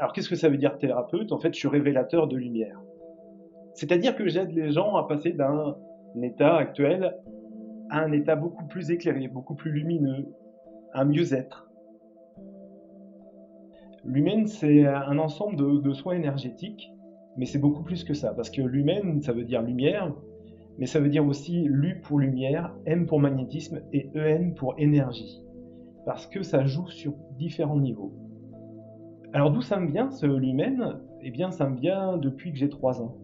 Alors qu'est-ce que ça veut dire thérapeute? En fait, je suis révélateur de lumière. C'est-à-dire que j'aide les gens à passer d'un état actuel à un état beaucoup plus éclairé, beaucoup plus lumineux, un mieux-être. L'humaine, c'est un ensemble de soins énergétiques, mais c'est beaucoup plus que ça, parce que l'humaine, ça veut dire lumière, mais ça veut dire aussi Lu pour lumière, M pour magnétisme et EN pour énergie, parce que ça joue sur différents niveaux. Alors d'où ça me vient, ce lumen? Eh bien, ça me vient depuis que j'ai 3 ans.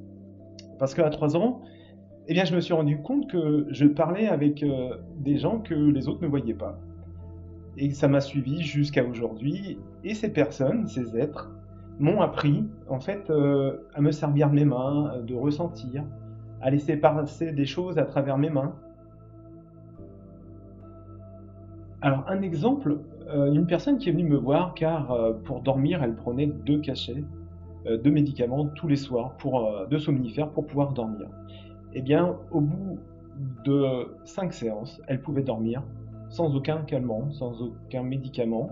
Parce qu'à 3 ans, eh bien, je me suis rendu compte que je parlais avec des gens que les autres ne voyaient pas. Et ça m'a suivi jusqu'à aujourd'hui. Et ces personnes, ces êtres, m'ont appris, en fait, à me servir de mes mains, de ressentir, à laisser passer des choses à travers mes mains. Alors, un exemple, une personne qui est venue me voir car pour dormir, elle prenait 2 cachets de médicaments tous les soirs, de somnifères pour pouvoir dormir. Eh bien, au bout de 5 séances, elle pouvait dormir sans aucun calmant, sans aucun médicament.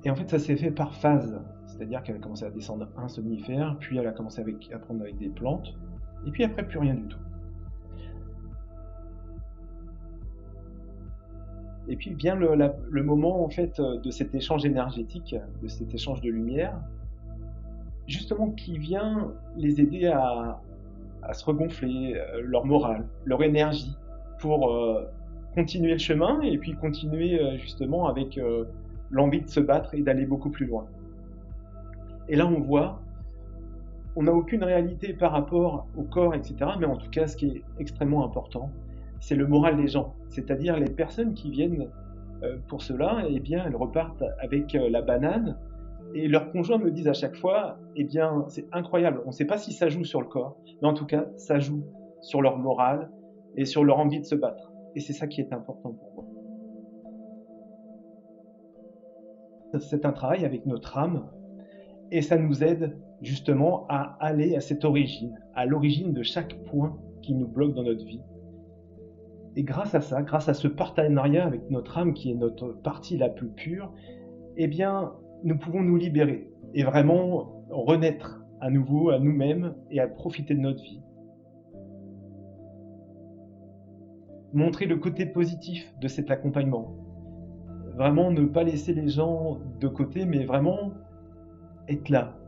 Et en fait, ça s'est fait par phase. C'est-à-dire qu'elle a commencé à descendre un somnifère, puis elle a commencé à prendre avec des plantes, et puis après, plus rien du tout. Et puis vient le moment en fait de cet échange énergétique, de cet échange de lumière, justement qui vient les aider à se regonfler, leur morale, leur énergie, pour continuer le chemin et puis continuer justement avec l'envie de se battre et d'aller beaucoup plus loin. Et là, on voit, on n'a aucune réalité par rapport au corps, etc. Mais en tout cas, ce qui est extrêmement important, c'est le moral des gens. C'est-à-dire les personnes qui viennent pour cela, eh bien, elles repartent avec la banane. Et leurs conjoints me disent à chaque fois, eh bien, c'est incroyable, on ne sait pas si ça joue sur le corps, mais en tout cas, ça joue sur leur morale et sur leur envie de se battre. Et c'est ça qui est important pour moi. C'est un travail avec notre âme et ça nous aide justement à aller à cette origine, à l'origine de chaque point qui nous bloque dans notre vie. Et grâce à ça, grâce à ce partenariat avec notre âme qui est notre partie la plus pure, eh bien, nous pouvons nous libérer et vraiment renaître à nouveau à nous-mêmes et à profiter de notre vie. Montrer le côté positif de cet accompagnement. Vraiment ne pas laisser les gens de côté, mais vraiment être là,